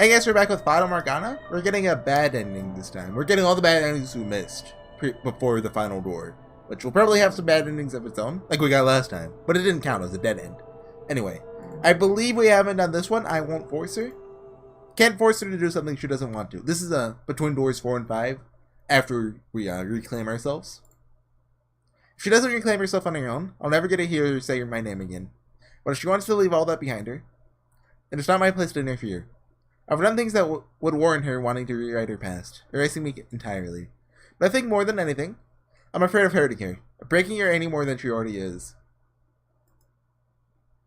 I guess we're back with Fata Morgana. We're getting a bad ending this time. We're getting all the bad endings we missed before the final door, which will probably have some bad endings of its own, like we got last time, but it didn't count as a dead end. Anyway, I believe we haven't done this one. I won't force her. Can't force her to do something she doesn't want to. This is between doors 4 and 5, after we reclaim ourselves. If she doesn't reclaim herself on her own, I'll never get to hear her say my name again. But if she wants to leave all that behind her, then it's not my place to interfere. I've done things that would warrant her wanting to rewrite her past, erasing me entirely. But I think more than anything, I'm afraid of hurting her, of breaking her any more than she already is.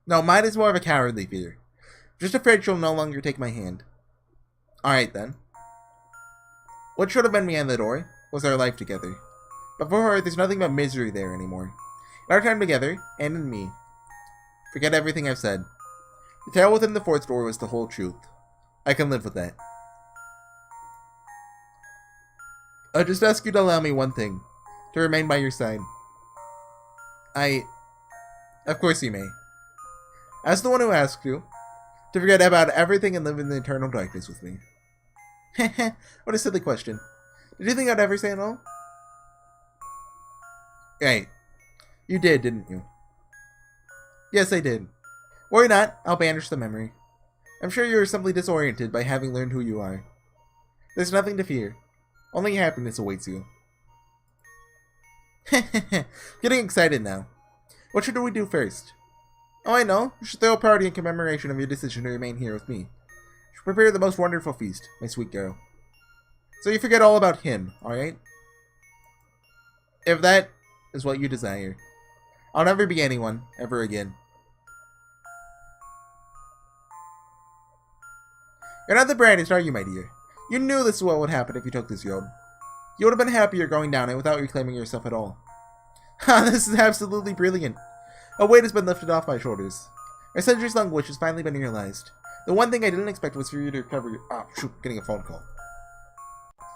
No, mine is more of a cowardly fear. Just afraid she'll no longer take my hand. Alright then. What should have been behind the door was our life together. But for her, there's nothing but misery there anymore. In our time together, and in me. Forget everything I've said. The tale within the fourth door was the whole truth. I can live with that. I just ask you to allow me one thing. To remain by your side. Of course you may. As the one who asked you, to forget about everything and live in the eternal darkness with me. Heh, what a silly question. Did you think I'd ever say no? Right. You did, didn't you? Yes, I did. Worry not, I'll banish the memory. I'm sure you're simply disoriented by having learned who you are. There's nothing to fear. Only happiness awaits you. Getting excited now. What should we do first? Oh, I know. You should throw a party in commemoration of your decision to remain here with me. You should prepare the most wonderful feast, my sweet girl. So you forget all about him, alright? If that is what you desire. I'll never be anyone, ever again. You're not the brightest, are you, my dear? You knew this is what would happen if you took this road. You would have been happier going down it without reclaiming yourself at all. Ha, this is absolutely brilliant. A weight has been lifted off my shoulders. My centuries-long wish has finally been realized. The one thing I didn't expect was for you to recover your... Oh, shoot, getting a phone call.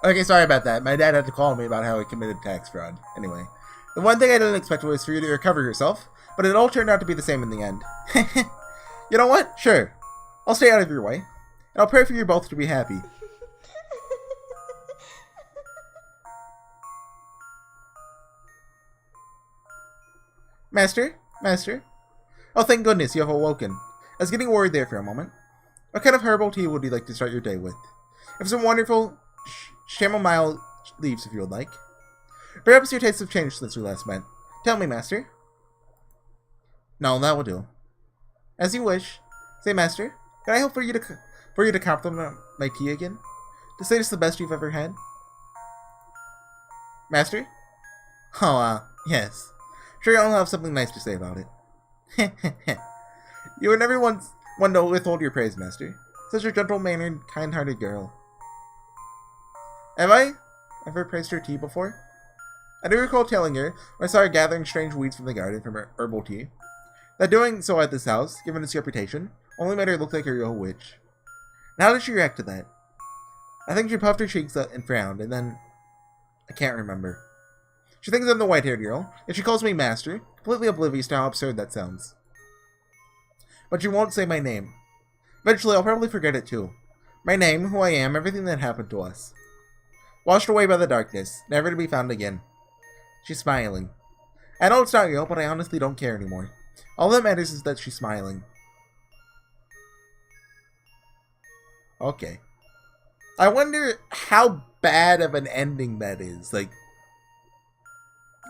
Okay, sorry about that. My dad had to call me about how he committed tax fraud. Anyway. The one thing I didn't expect was for you to recover yourself, but it all turned out to be the same in the end. You know what? Sure. I'll stay out of your way. And I'll pray for you both to be happy. Master? Master? Oh, thank goodness you have awoken. I was getting worried there for a moment. What kind of herbal tea would you like to start your day with? I have some wonderful chamomile leaves if you would like. Perhaps your tastes have changed since we last met. Tell me, Master. No, that will do. As you wish. Say, Master, can I hope for you to compliment my tea again? To say it's the best you've ever had? Master? Oh, yes. Sure, I'll have something nice to say about it. You were never one to withhold your praise, Master. Such a gentle-mannered, kind-hearted girl. Have I ever praised her tea before? I do recall telling her, when I saw her gathering strange weeds from the garden from her herbal tea, that doing so at this house, given its reputation, only made her look like a real witch. And how did she react to that? I think she puffed her cheeks up and frowned, and then... I can't remember. She thinks I'm the white-haired girl, and she calls me Master, completely oblivious to how absurd that sounds. But she won't say my name. Eventually, I'll probably forget it too. My name, who I am, everything that happened to us. Washed away by the darkness, never to be found again. She's smiling. I know it's not real, but I honestly don't care anymore. All that matters is that she's smiling. Okay. I wonder how bad of an ending that is. Like,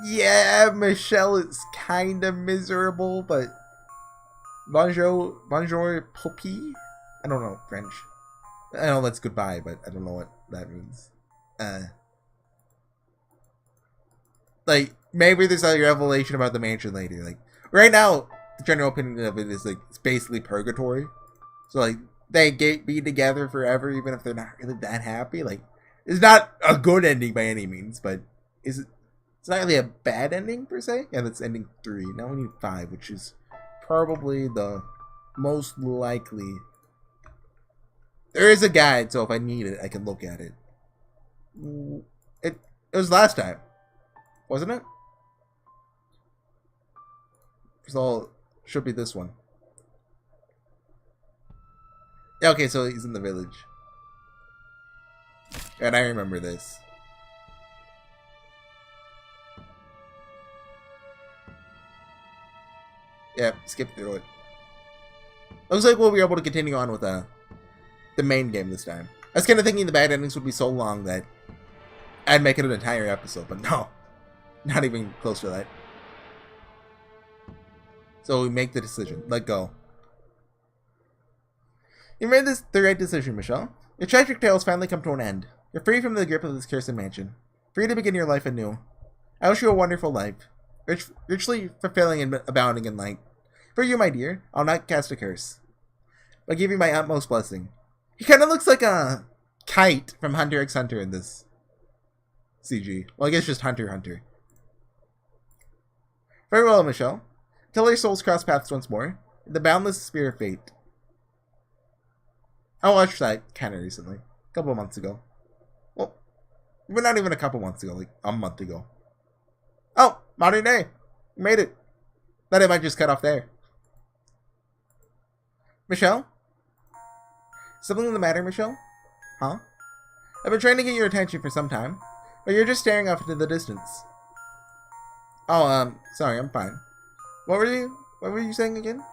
yeah, Michelle is kind of miserable, but bonjour poppy? I don't know French. I know that's goodbye, but I don't know what that means. Like, maybe there's a revelation about the mansion later. Like, right now, the general opinion of it is, like, it's basically purgatory. So, like, they be together forever, even if they're not really that happy. Like, it's not a good ending by any means, but it's not really a bad ending, per se. Yeah, that's ending 3. Now we need 5, which is probably the most likely. There is a guide, so if I need it, I can look at it. It was last time, wasn't it? So should be this one. Yeah, okay, so he's in the village. And I remember this. Yep, skip through it. Looks like we'll be able to continue on with the main game this time. I was kind of thinking the bad endings would be so long that I'd make it an entire episode, but no. Not even close to that. So we make the decision. Let go. You made the right decision, Michelle. Your tragic tale has finally come to an end. You're free from the grip of this cursed mansion. Free to begin your life anew. I wish you a wonderful life. Richly fulfilling and abounding in light. For you, my dear, I'll not cast a curse. I'll give you my utmost blessing. He kind of looks like a kite from Hunter x Hunter in this CG. Well, I guess just Hunter x Hunter. Very well, Michelle. Until our souls cross paths once more, in the boundless sphere of fate. I watched that kind of recently. A couple of months ago. Well, we're not even a couple months ago, like a month ago. Oh, modern day. We made it. Thought I might just cut off there. Michelle? Something the matter, Michelle? Huh? I've been trying to get your attention for some time, but you're just staring off into the distance. Oh, sorry, I'm fine. What were you saying again?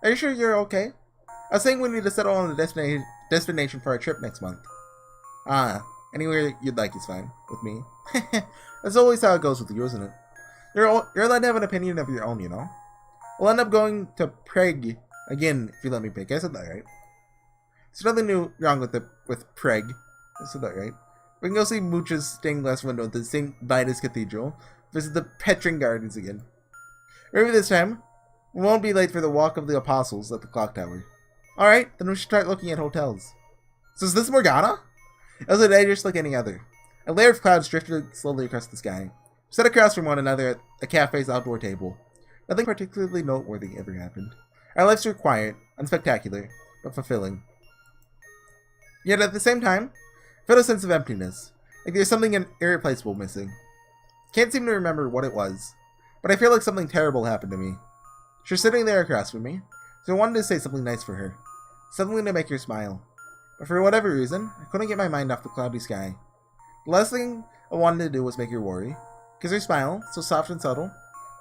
Are you sure you're okay? I was saying we need to settle on the destination for our trip next month. Anywhere you'd like is fine with me. That's always how it goes with you, isn't it? You're allowed to have an opinion of your own, you know? We'll end up going to Prague again if you let me pick. I said that right. There's nothing wrong with Prague. I said that right. We can go see Mooch's stained glass window at the St. Vitus Cathedral. Visit the Petrin Gardens again. Maybe this time, we won't be late for the Walk of the Apostles at the Clock Tower. Alright, then we should start looking at hotels. So is this Morgana? It was a day just like any other. A layer of clouds drifted slowly across the sky. We sat across from one another at a cafe's outdoor table. Nothing particularly noteworthy ever happened. Our lives were quiet, unspectacular, but fulfilling. Yet at the same time, I felt a sense of emptiness, like there's something irreplaceable missing. Can't seem to remember what it was, but I feel like something terrible happened to me. She was sitting there across from me, so I wanted to say something nice for her. Something to make her smile. But for whatever reason, I couldn't get my mind off the cloudy sky. The last thing I wanted to do was make her worry, because her smile, so soft and subtle,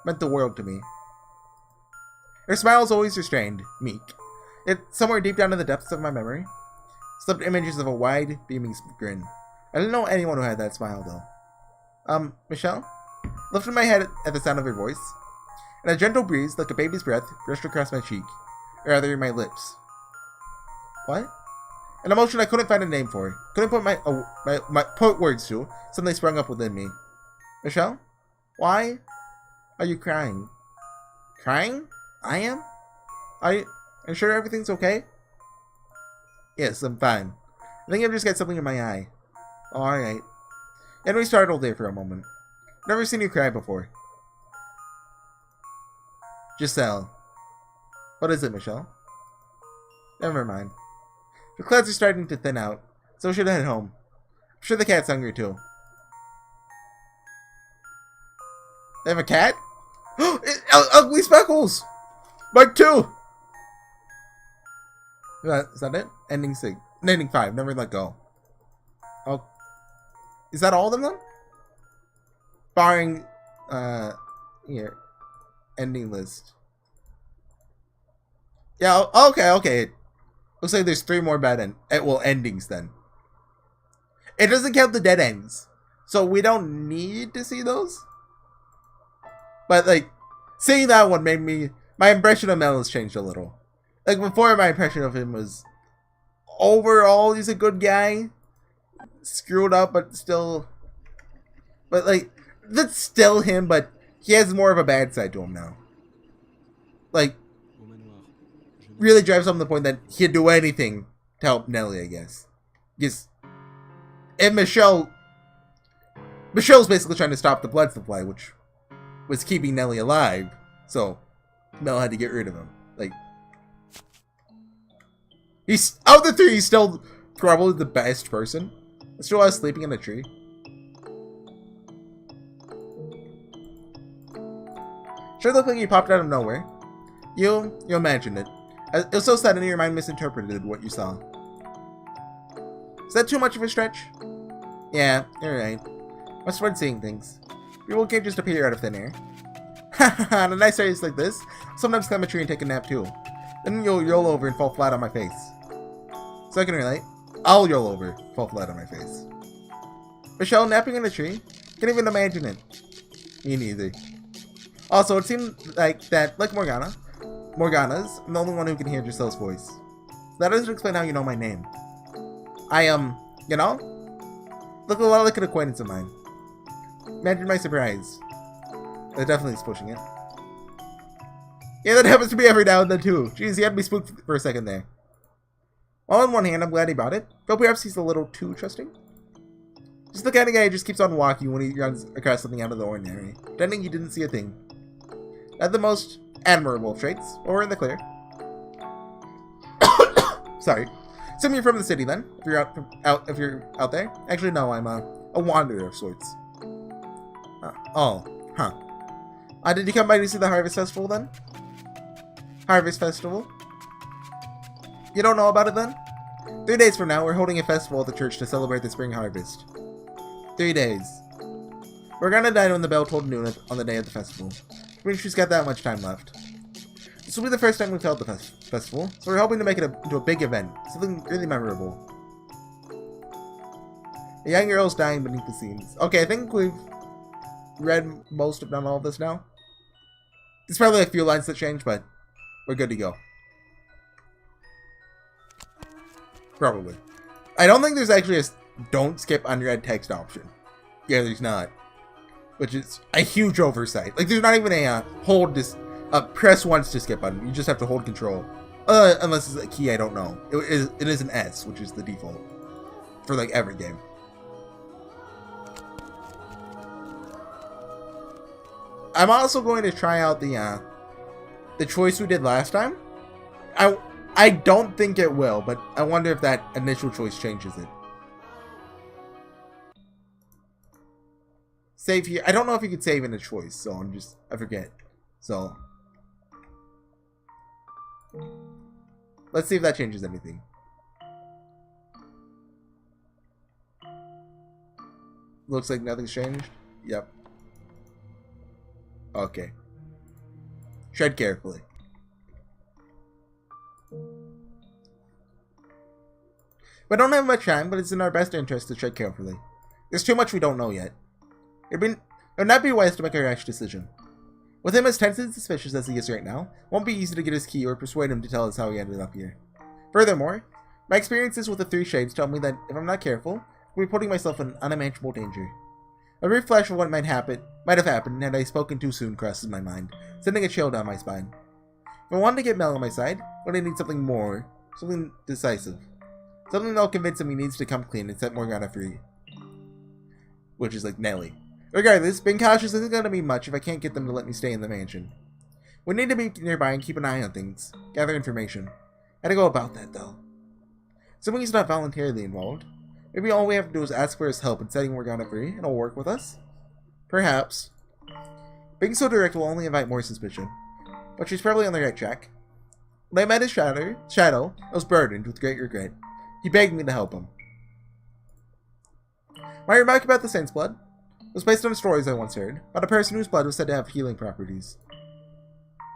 meant the world to me. Her smile was always restrained, meek. Yet somewhere deep down in the depths of my memory, slept images of a wide, beaming grin. I didn't know anyone who had that smile, though. Michelle? Lifted my head at the sound of her voice, and a gentle breeze, like a baby's breath, brushed across my cheek, or rather, my lips. What? An emotion I couldn't find a name for. Couldn't put words to. Suddenly sprung up within me. Michelle? Why are you crying? Crying? I am? Are you sure everything's okay? Yes, I'm fine. I think I've just got something in my eye. Oh, alright. And we startled there for a moment. Never seen you cry before. Giselle. What is it, Michelle? Never mind. The clouds are starting to thin out, so we should head home. I'm sure the cat's hungry too. They have a cat? Ugly Speckles! Mark 2! Is that it? Ending 6. Ending 5. Never let go. Oh. Is that all of them? Barring, here. Ending list. Yeah, okay. Looks like there's 3 more bad endings then. It doesn't count the dead ends. So we don't need to see those. But, like, seeing that one made me... My impression of Mell has changed a little. Like, before, my impression of him was... Overall, he's a good guy. Screwed up, but still... But, like, that's still him, but he has more of a bad side to him now. Like, really drives home the point that he'd do anything to help Nelly, I guess. Because... And Michelle's basically trying to stop the blood supply, which was keeping Nelly alive. So, Mell had to get rid of him. Like, he's, of the 3, he's still probably the best person. Still was sleeping in a tree. Sure looked like he popped out of nowhere. You imagined it. It was so sudden your mind misinterpreted what you saw. Is that too much of a stretch? Yeah, you're right. Must have been seeing things. People can't just appear out of thin air. Haha, on a nice day like this, sometimes climb a tree and take a nap too. Then you'll roll over and fall flat on my face. So I can relate. I'll roll over, fall flat on my face. Michelle napping in a tree? Can't even imagine it. Me neither. Also, it seemed like Morgana's, I'm the only one who can hear Giselle's voice. That doesn't explain how you know my name. You know? Look a lot like an acquaintance of mine. Imagine my surprise. That definitely is pushing it. Yeah, that happens to me every now and then too. Jeez, he had me spooked for a second there. All on one hand, I'm glad he bought it, but perhaps he's a little too trusting. Just the kind of guy who just keeps on walking when he runs across something out of the ordinary, pretending he didn't see a thing. Not the most admirable of traits, but we're in the clear. Sorry. Assume you're from the city then, if you're out there. Actually, no, I'm a wanderer of sorts. Did you come by to see the Harvest Festival then? Harvest Festival? You don't know about it then? 3 days from now, we're holding a festival at the church to celebrate the spring harvest. 3 days. We're gonna dine when the bell tolled noon on the day of the festival. I mean, she's got that much time left. This will be the first time we've held the festival, so we're hoping to make it into a big event, something really memorable. A young girl's dying beneath the scenes. Okay, I think we've read most, if not all of this now. There's probably a few lines that change, but we're good to go. Probably. I don't think there's actually a don't skip unread text option. Yeah, there's not. Which is a huge oversight. Like, there's not even a press once to skip button. You just have to hold control. Unless it's a key I don't know. It is an S, which is the default. For, like, every game. I'm also going to try out the choice we did last time. I don't think it will, but I wonder if that initial choice changes it. Save here. I don't know if you could save in a choice, so I forget. So let's see if that changes anything. Looks like nothing's changed. Yep. Okay. Tread carefully. We don't have much time, but it's in our best interest to tread carefully. There's too much we don't know yet. It would not be wise to make a rash decision. With him as tense and suspicious as he is right now, it won't be easy to get his key or persuade him to tell us how he ended up here. Furthermore, my experiences with the Three Shades tell me that if I'm not careful, I'll be putting myself in unimaginable danger. A brief flash of what might have happened had I spoken too soon crosses my mind, sending a chill down my spine. If I wanted to get Mell on my side, I'm going to need something more, something decisive. Something that'll convince him he needs to come clean and set Morgana free. Which is like Nelly. Regardless, being cautious isn't going to mean much if I can't get them to let me stay in the mansion. We need to be nearby and keep an eye on things, gather information. How to go about that, though? Assuming he's not voluntarily involved, maybe all we have to do is ask for his help in setting Morgana free, and he'll work with us? Perhaps. Being so direct will only invite more suspicion, but she's probably on the right track. When I met his shadow, I was burdened with great regret. He begged me to help him. My remark about the saint's blood was based on stories I once heard about a person whose blood was said to have healing properties.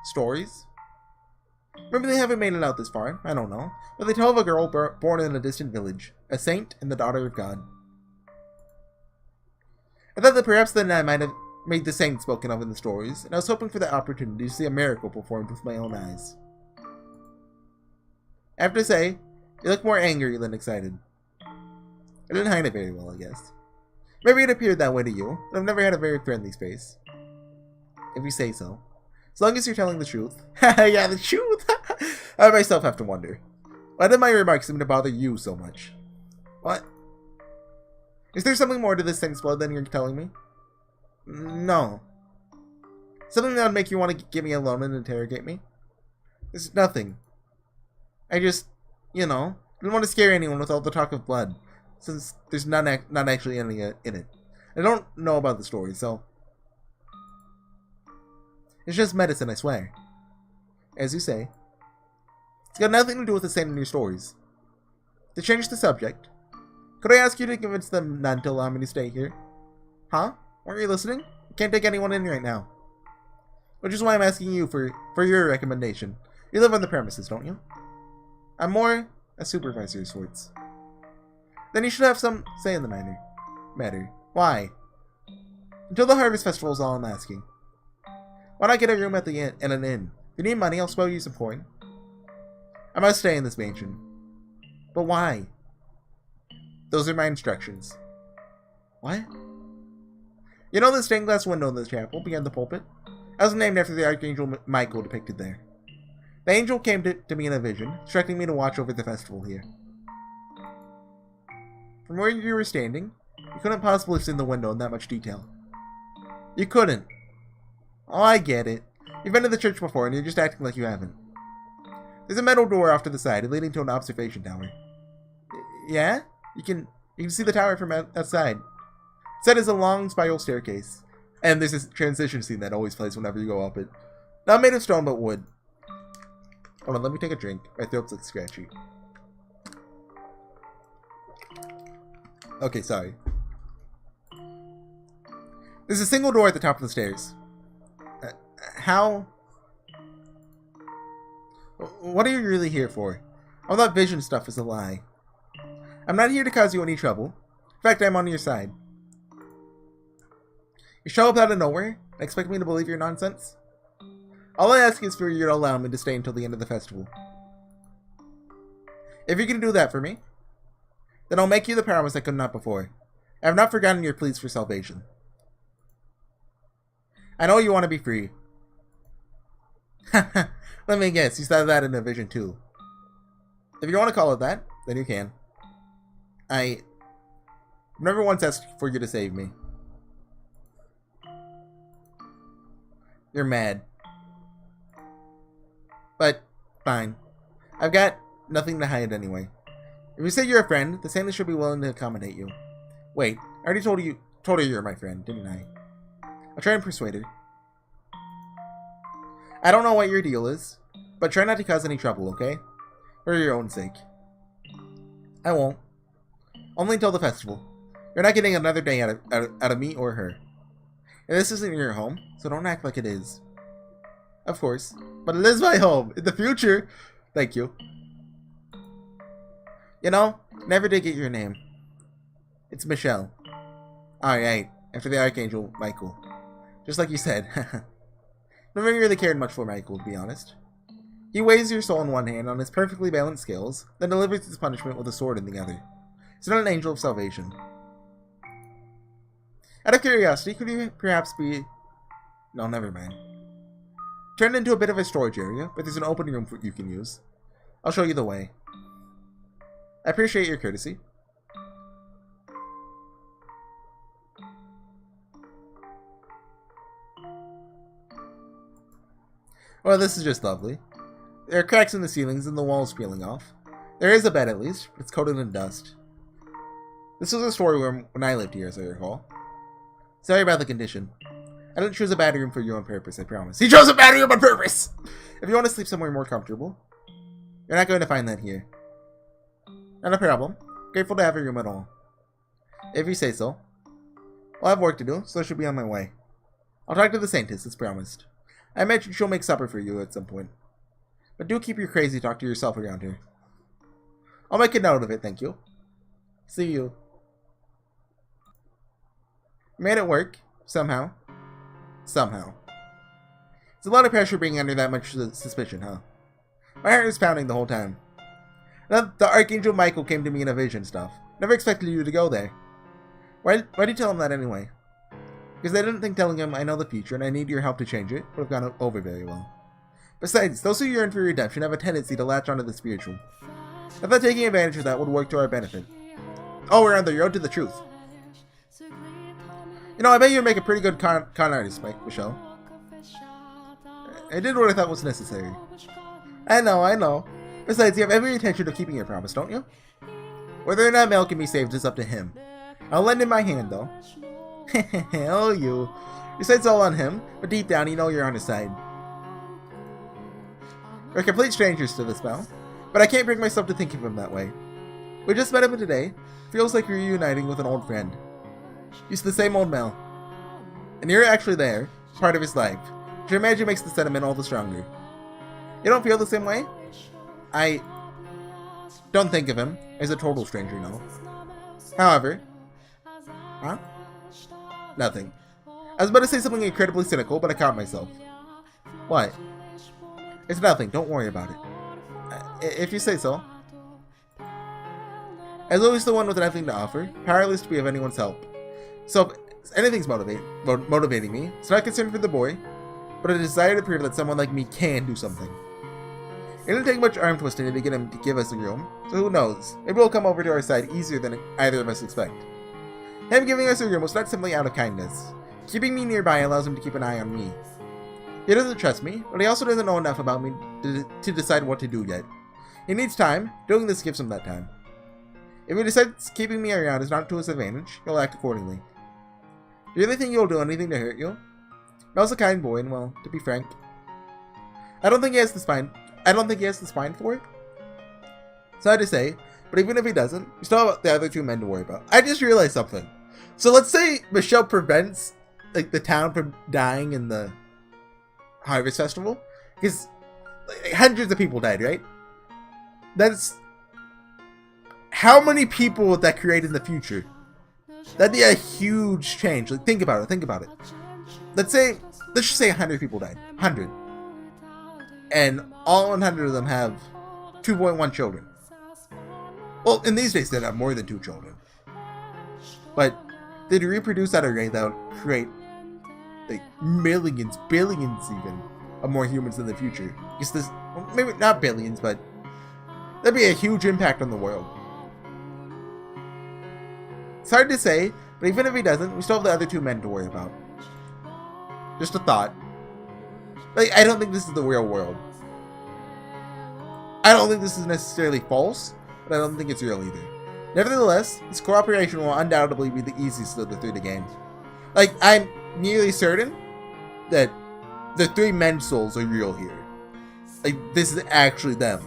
Stories? Maybe they haven't made it out this far, I don't know, but they tell of a girl born in a distant village, a saint and the daughter of God. I thought that perhaps then I might have made the saint spoken of in the stories, and I was hoping for the opportunity to see a miracle performed with my own eyes. I have to say, you look more angry than excited. I didn't hide it very well, I guess. Maybe it appeared that way to you, but I've never had a very friendly face. If you say so. As long as you're telling the truth. Yeah, the truth! I myself have to wonder. Why did my remarks seem to bother you so much? What? Is there something more to this saint's blood than you're telling me? No. Something that would make you want to get me alone and interrogate me? There's nothing. I just, didn't want to scare anyone with all the talk of blood, since there's not actually any in it. I don't know about the story, so... It's just medicine, I swear. As you say. It's got nothing to do with the saint in your stories. To change the subject, Could I ask you to convince them not to allow me to stay here? Huh? Weren't you listening? I can't take anyone in right now. Which is why I'm asking you for your recommendation. You live on the premises, don't you? I'm more a supervisor of sorts. Then you should have some say in the matter. Why? Until the Harvest Festival is all I'm asking. Why not get a room at the inn, in an inn? If you need money, I'll spare you some coin. I must stay in this mansion. But why? Those are my instructions. What? You know the stained glass window in the chapel behind the pulpit? That was named after the Archangel Michael depicted there. The angel came to me in a vision, instructing me to watch over the festival here. From where you were standing, you couldn't possibly have seen the window in that much detail. You couldn't. Oh, I get it. You've been to the church before and you're just acting like you haven't. There's a metal door off to the side leading to an observation tower. Yeah? You can see the tower from outside. Set is a long spiral staircase. And there's this transition scene that always plays whenever you go up it. Not made of stone, but wood. Hold on, let me take a drink. My throat's like scratchy. Okay, sorry. There's a single door at the top of the stairs. How? What are you really here for? All that vision stuff is a lie. I'm not here to cause you any trouble. In fact, I'm on your side. You show up out of nowhere and expect me to believe your nonsense? All I ask is for you to allow me to stay until the end of the festival. If you can do that for me, then I'll make you the promise I could not before. I have not forgotten your pleas for salvation. I know you want to be free. Let me guess, you saw that in a vision too. If you want to call it that, then you can. I've never once asked for you to save me. You're mad. But, fine. I've got nothing to hide anyway. If you say you're a friend, the Sailor should be willing to accommodate you. Wait, I already told her you're my friend, didn't I? I'll try and persuade her. I don't know what your deal is, but try not to cause any trouble, okay? For your own sake. I won't. Only until the festival. You're not getting another day out of me or her. And this isn't your home, so don't act like it is. Of course. But it is my home. In the future. Thank you. You know, never did get your name. It's Michelle. Alright, after the Archangel Michael. Just like you said. Never really cared much for Michael, to be honest. He weighs your soul in one hand on his perfectly balanced scales, then delivers his punishment with a sword in the other. He's not an angel of salvation. Out of curiosity, could you perhaps be... No, never mind. Turned into a bit of a storage area, but there's an open room you can use. I'll show you the way. I appreciate your courtesy. Well, this is just lovely. There are cracks in the ceilings and the walls peeling off. There is a bed at least, but it's coated in dust. This was a story room when I lived here, as I recall. Sorry about the condition. I didn't choose a bad room for you on purpose, I promise. He chose a bad room on purpose! If you want to sleep somewhere more comfortable, you're not going to find that here. Not a problem. Grateful to have a room at all. If you say so. I'll have work to do, so I should be on my way. I'll talk to the Saintess, as promised. I imagine she'll make supper for you at some point. But do keep your crazy talk to yourself around here. I'll make a note of it, thank you. See you. Made it work. Somehow. Somehow. It's a lot of pressure being under that much suspicion, huh? My heart was pounding the whole time. The Archangel Michael came to me in a vision stuff. Never expected you to go there. Why'd you tell him that anyway? Because I didn't think telling him I know the future and I need your help to change it would have gone over very well. Besides, those who yearn for redemption have a tendency to latch onto the spiritual. I thought taking advantage of that would work to our benefit. Oh, we're on the road to the truth. You know, I bet you'd make a pretty good con artist, Michelle. I did what I thought was necessary. I know. Besides, you have every intention of keeping your promise, don't you? Whether or not Mell can be saved is up to him. I'll lend him my hand, though. Oh, you. You say it's all on him, but deep down you know you're on his side. We're complete strangers to this, Mell, but I can't bring myself to think of him that way. We just met him today. Feels like reuniting with an old friend. He's the same old Mell. And you're actually there, part of his life, which I imagine makes the sentiment all the stronger. You don't feel the same way? I don't think of him as a total stranger, no. However... Huh? Nothing. I was about to say something incredibly cynical, but I caught myself. What? It's nothing, don't worry about it. If you say so. As always the one with nothing to offer, powerless to be of anyone's help. So if anything's motivating me, it's not concern for the boy, but a desire to prove that someone like me can do something. It didn't take much arm twisting to get him to give us a room, so who knows, maybe he'll come over to our side easier than either of us expect. Him giving us a room was not simply out of kindness. Keeping me nearby allows him to keep an eye on me. He doesn't trust me, but he also doesn't know enough about me to decide what to do yet. He needs time, doing this gives him that time. If he decides keeping me around is not to his advantage, he'll act accordingly. Do you really think he'll do anything to hurt you? Mell's a kind boy, and well, to be frank, I don't think he has the spine for it. Sad to say, but even if he doesn't, we still have the other two men to worry about. I just realized something. So let's say Michelle prevents like the town from dying in the Harvest Festival, because like, hundreds of people died, right? That's how many people would that create in the future? That'd be a huge change. Like, think about it. Let's just say 100 people died. 100. And all 100 of them have 2.1 children. Well, in these days, they'd have more than 2 children. But they'd reproduce at a rate that would create like millions, billions even, of more humans in the future. Because this, well, maybe not billions, but that'd be a huge impact on the world. It's hard to say, but even if he doesn't, we still have the other two men to worry about. Just a thought. Like, I don't think this is the real world. I don't think this is necessarily false, but I don't think it's real either. Nevertheless, this cooperation will undoubtedly be the easiest of the three to gain. Like, I'm nearly certain that the 3 men's souls are real here. Like, this is actually them.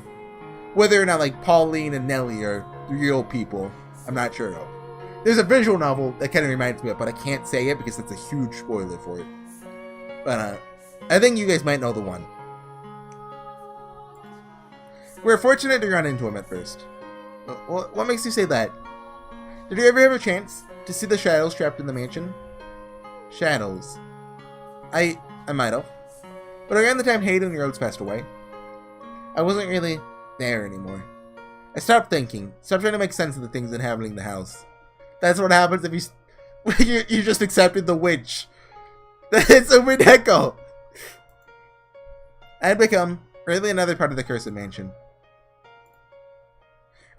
Whether or not, like, Pauline and Nellie are real people, I'm not sure of. There's a visual novel that kind of reminds me of it, but I can't say it because it's a huge spoiler for it. But, I think you guys might know the one. We're fortunate to run into him at first. What makes you say that? Did you ever have a chance to see the shadows trapped in the mansion? Shadows. I might have. But around the time Hayden and Rhodes passed away, I wasn't really there anymore. I stopped thinking, stopped trying to make sense of the things inhabiting the house. That's what happens if you just accepted the witch. It's a weird echo. I had become really another part of the cursed mansion.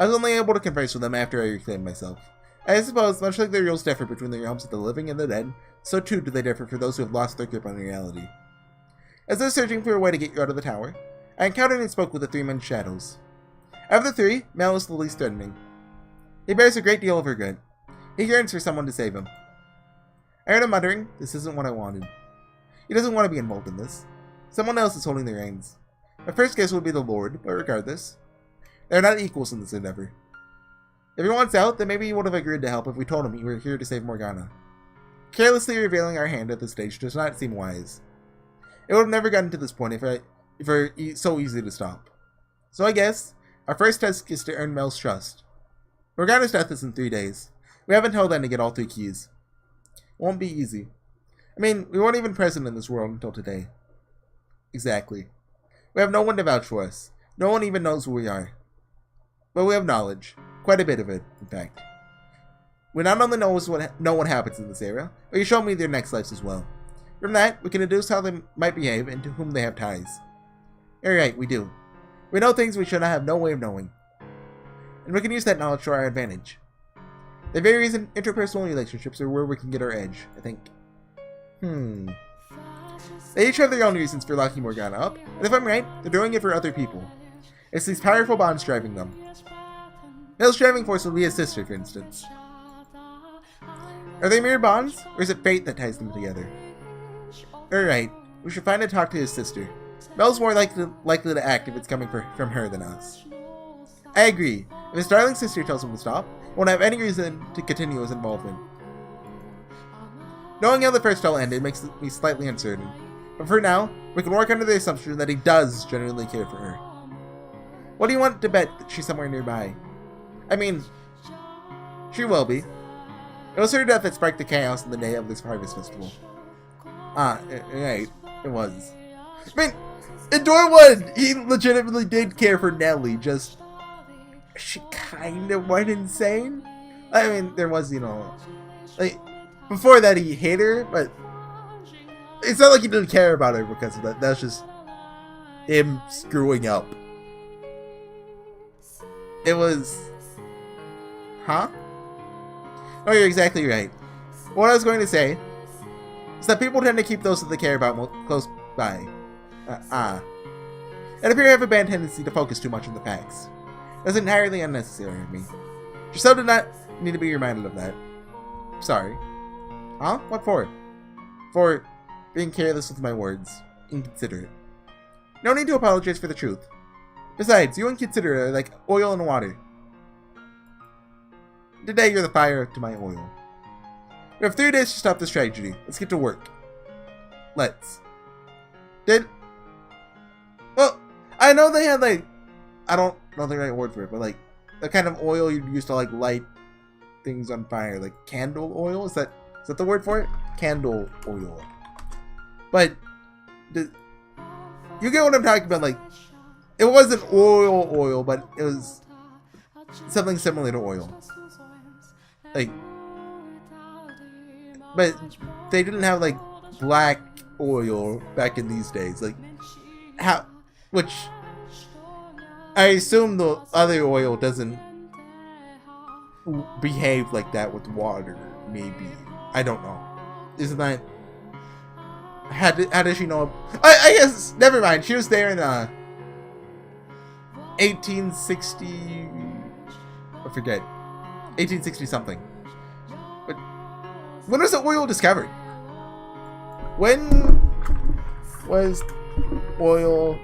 I was only able to converse with them after I reclaimed myself. I suppose, much like the rules differ between the realms of the living and the dead, so too do they differ for those who have lost their grip on reality. As I was searching for a way to get you out of the tower, I encountered and spoke with the 3 men's shadows. Of the 3, Mell is the least threatening. He bears a great deal of regret. He yearns for someone to save him. I heard him muttering, "This isn't what I wanted." He doesn't want to be involved in this. Someone else is holding the reins. My first guess would be the Lord, but regardless, they're not equals in this endeavor. If he wants out, then maybe he would have agreed to help if we told him we were here to save Morgana. Carelessly revealing our hand at this stage does not seem wise. It would have never gotten to this point if it were so easy to stop. So I guess our first task is to earn Mell's trust. Morgana's death is in 3 days. We have until then to get all 3 keys. It won't be easy. I mean, we weren't even present in this world until today. Exactly. We have no one to vouch for us. No one even knows who we are. But we have knowledge. Quite a bit of it, in fact. We not only know what happens in this area, but you show me their next lives as well. From that, we can deduce how they might behave and to whom they have ties. Alright, we do. We know things we should not have no way of knowing. And we can use that knowledge to our advantage. The various interpersonal relationships are where we can get our edge, I think. They each have their own reasons for locking Morgana up, and if I'm right, they're doing it for other people. It's these powerful bonds driving them. Mell's driving force will be his sister, for instance. Are they mere bonds, or is it fate that ties them together? Alright, we should find and talk to his sister. Mell's more likely to act if it's coming from her than us. I agree. If his darling sister tells him to stop, he won't have any reason to continue his involvement. Knowing how the first tale ended makes me slightly uncertain. But for now, we can work under the assumption that he does genuinely care for her. What do you want to bet that she's somewhere nearby? I mean, she will be. It was her death that sparked the chaos in the day of this harvest festival. Right. It was. I mean, in Door 1, he legitimately did care for Nelly, just... she kind of went insane. I mean, there was, like, before that he hit her, but it's not like he didn't care about her because of that. That's just him screwing up. It was... Huh? Oh, you're exactly right. What I was going to say is that people tend to keep those that they care about close by. It appears to have a bad tendency to focus too much on the facts. That's entirely unnecessary of me. Giselle did not need to be reminded of that. Sorry. Huh? What for? For being careless with my words. Inconsiderate. No need to apologize for the truth. Besides, you inconsiderate are like oil and water. Today you're the fire to my oil. We have 3 days to stop this tragedy. Let's get to work. Let's. Well, I know they had like, I don't know the right word for it, but like the kind of oil you'd use to like light things on fire, like candle oil. Is that the word for it? Candle oil. But you get what I'm talking about? Like, it wasn't oil, but it was something similar to oil. Like, but they didn't have like black oil back in these days. Like, how? Which I assume the other oil doesn't behave like that with water. Maybe, I don't know. Isn't that? How did she know? I guess never mind. She was there in 1860. I forget. 1860 something. But when was the oil discovered? When was oil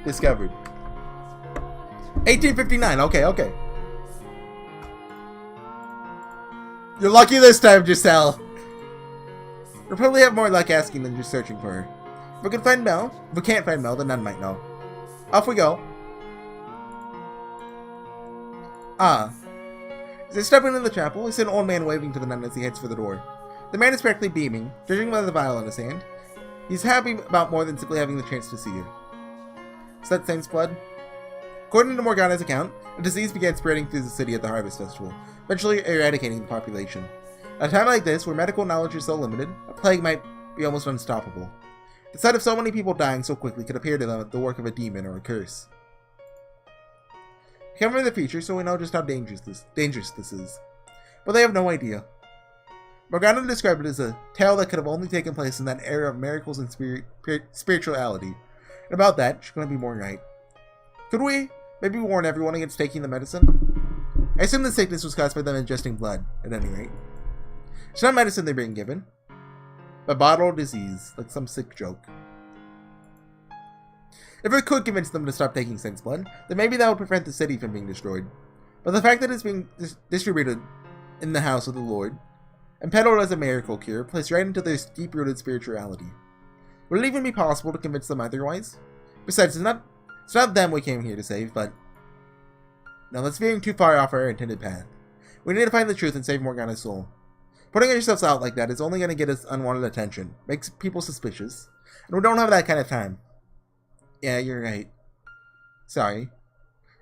discovered? 1859. Okay. You're lucky this time, Giselle. We'll probably have more luck asking than just searching for her. If we can find Mell, if we can't find Mell, then none might know. Off we go. As they step into the chapel, we see an old man waving to the nun as he heads for the door. The man is practically beaming, judging by the vial in his hand. He's happy about more than simply having the chance to see her. Is that Saint's blood? According to Morgana's account, a disease began spreading through the city at the Harvest Festival, eventually eradicating the population. At a time like this, where medical knowledge is so limited, a plague might be almost unstoppable. The sight of so many people dying so quickly could appear to them the work of a demon or a curse. We come from the future, so we know just how dangerous this is. But they have no idea. Morgana described it as a tale that could have only taken place in that era of miracles and spirituality. And about that, she's going to be more right. Could we maybe warn everyone against taking the medicine? I assume the sickness was caused by them ingesting blood, at any rate. It's not medicine they're being given, but bottled disease, like some sick joke. If we could convince them to stop taking Saint's blood, then maybe that would prevent the city from being destroyed. But the fact that it's being distributed in the house of the Lord, and peddled as a miracle cure, plays right into their deep-rooted spirituality. Would it even be possible to convince them otherwise? Besides, it's not them we came here to save, but... No, that's veering too far off our intended path. We need to find the truth and save Morgana's soul. Putting ourselves out like that is only going to get us unwanted attention, makes people suspicious, and we don't have that kind of time. Yeah, you're right. Sorry.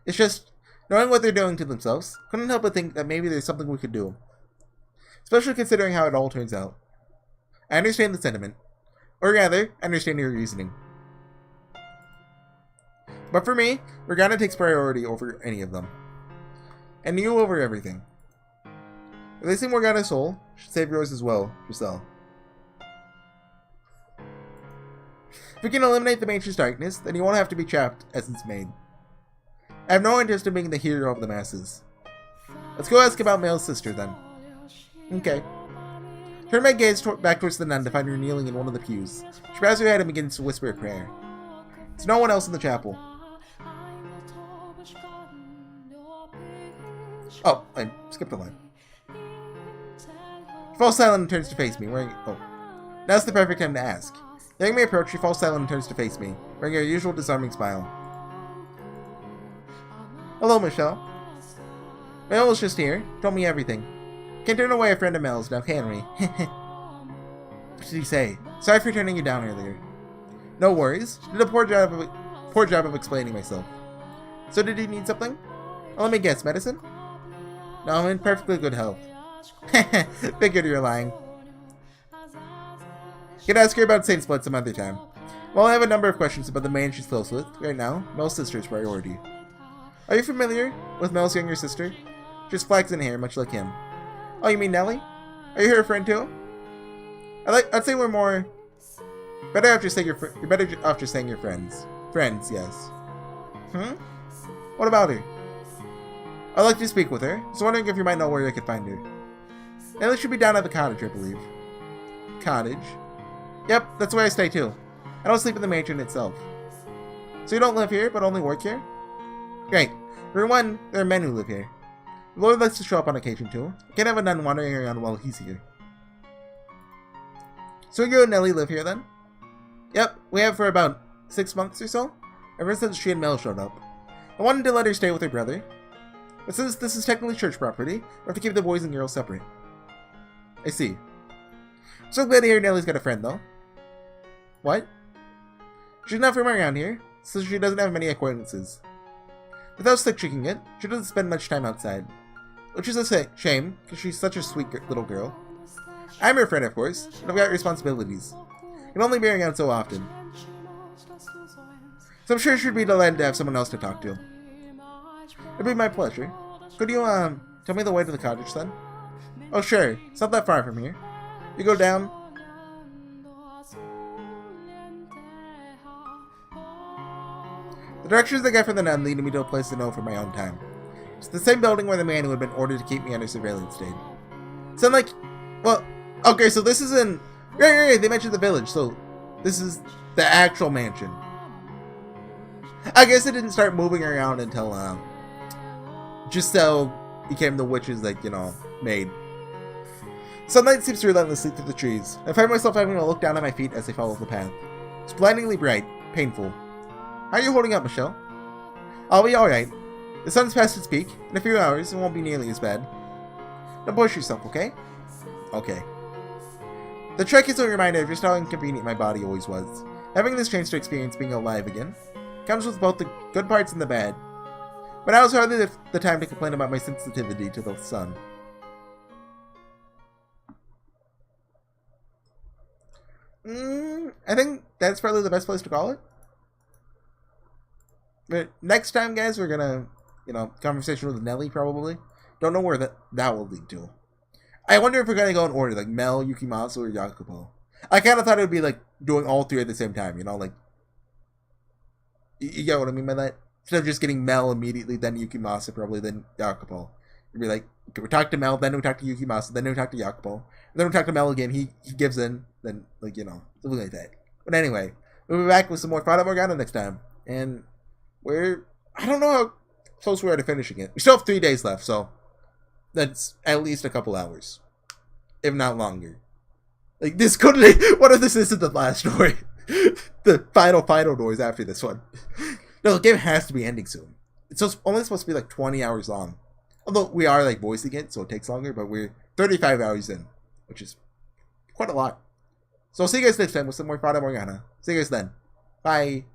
It's just, knowing what they're doing to themselves, couldn't help but think that maybe there's something we could do. Especially considering how it all turns out. I understand the sentiment. Or rather, I understand your reasoning. But for me, Morgana takes priority over any of them. And you over everything. Releasing Morgana's soul should save yours as well, Giselle. If we can eliminate the Mage's darkness, then you won't have to be trapped, Essence Maid. I have no interest in being the hero of the masses. Let's go ask about Mell's sister, then. Okay. Turn my gaze back towards the nun to find her kneeling in one of the pews. She bows her head and begins to whisper a prayer. There's no one else in the chapel. Oh, I skipped a line. She falls silent and turns to face me, wearing... Oh. Now's the perfect time to ask. Hearing me approach, she falls silent and turns to face me, wearing her usual disarming smile. Hello, Michelle. Mell was just here. Told me everything. Can't turn away a friend of Mell's now, can we? What did he say? Sorry for turning you down earlier. No worries. Did a poor job of explaining myself. So did he need something? Well, let me guess, medicine? No, I'm in perfectly good health. Figured you were lying. Can ask her about Saint Split some other time. Well, I have a number of questions about the man she's close with. Right now, Mell's sister's priority. Are you familiar with Mell's younger sister? She has flaxen hair, much like him. Oh, you mean Nellie? Are you her friend too? I'd say we're more... Better after saying you're better after saying you're friends. Friends, yes. What about her? I'd like to speak with her. Just wondering if you might know where I could find her. Nellie should be down at the cottage, I believe. Cottage? Yep, that's where I stay too. I don't sleep in the mansion itself. So you don't live here, but only work here? Great. For one, there are men who live here. The Lord likes to show up on occasion too. You can't have a nun wandering around while he's here. So you and Nellie live here then? Yep, we have for about 6 months or so. Ever since she and Mell showed up. I wanted to let her stay with her brother. But since this is technically church property, we have to keep the boys and girls separate. I see. So glad to hear Nellie's got a friend though. What? She's not from around here, so she doesn't have many acquaintances. Without slick tricking it, she doesn't spend much time outside. Which is a shame, because she's such a sweet little girl. I'm her friend, of course, but I've got responsibilities. I can only be around so often. So I'm sure she'd be delighted to have someone else to talk to. It'd be my pleasure. Could you, tell me the way to the cottage then? Oh sure, it's not that far from here. You go down. The directions I get from the nun lead me to a place to know for my own time. It's the same building where the man who had been ordered to keep me under surveillance stayed. So I'm like, well, okay, so this is in... Right, they mentioned the village, so this is the actual mansion. I guess it didn't start moving around until, just so became the witch's, like, you know, maid. Sunlight seeps relentlessly through the trees. I find myself having to look down at my feet as I follow the path. It's blindingly bright, painful. How are you holding up, Michelle? I'll be alright. The sun's past its peak. In a few hours, it won't be nearly as bad. Don't push yourself, okay? Okay. The trek is a reminder of just how inconvenient my body always was. Having this chance to experience being alive again comes with both the good parts and the bad. But now is hardly the time to complain about my sensitivity to the sun. I think that's probably the best place to call it. But next time, guys, we're gonna, you know, conversation with Nellie, probably. Don't know where that will lead to. I wonder if we're gonna go in order, like Mell, Yukimasu, or Yakupo. I kind of thought it would be like doing all three at the same time, you know, like... You get what I mean by that? Instead of just getting Mell immediately, then Yukimasu, probably, then Yakupo. You'd be like, okay, we talk to Mell, then we talk to Yukimasu, then we talk to Yakupo. And then we talk to Mell again, he gives in, then, like, you know, something like that. But anyway, we'll be back with some more Fata Morgana next time. And I don't know how close we are to finishing it. We still have 3 days left, so that's at least a couple hours. If not longer. Like, this could what if this isn't the last story? The final doors after this one. No, the game has to be ending soon. It's only supposed to be like 20 hours long. Although we are like voicing it, so it takes longer, but we're 35 hours in, which is quite a lot. So I'll see you guys next time with some more Fata Morgana. See you guys then. Bye.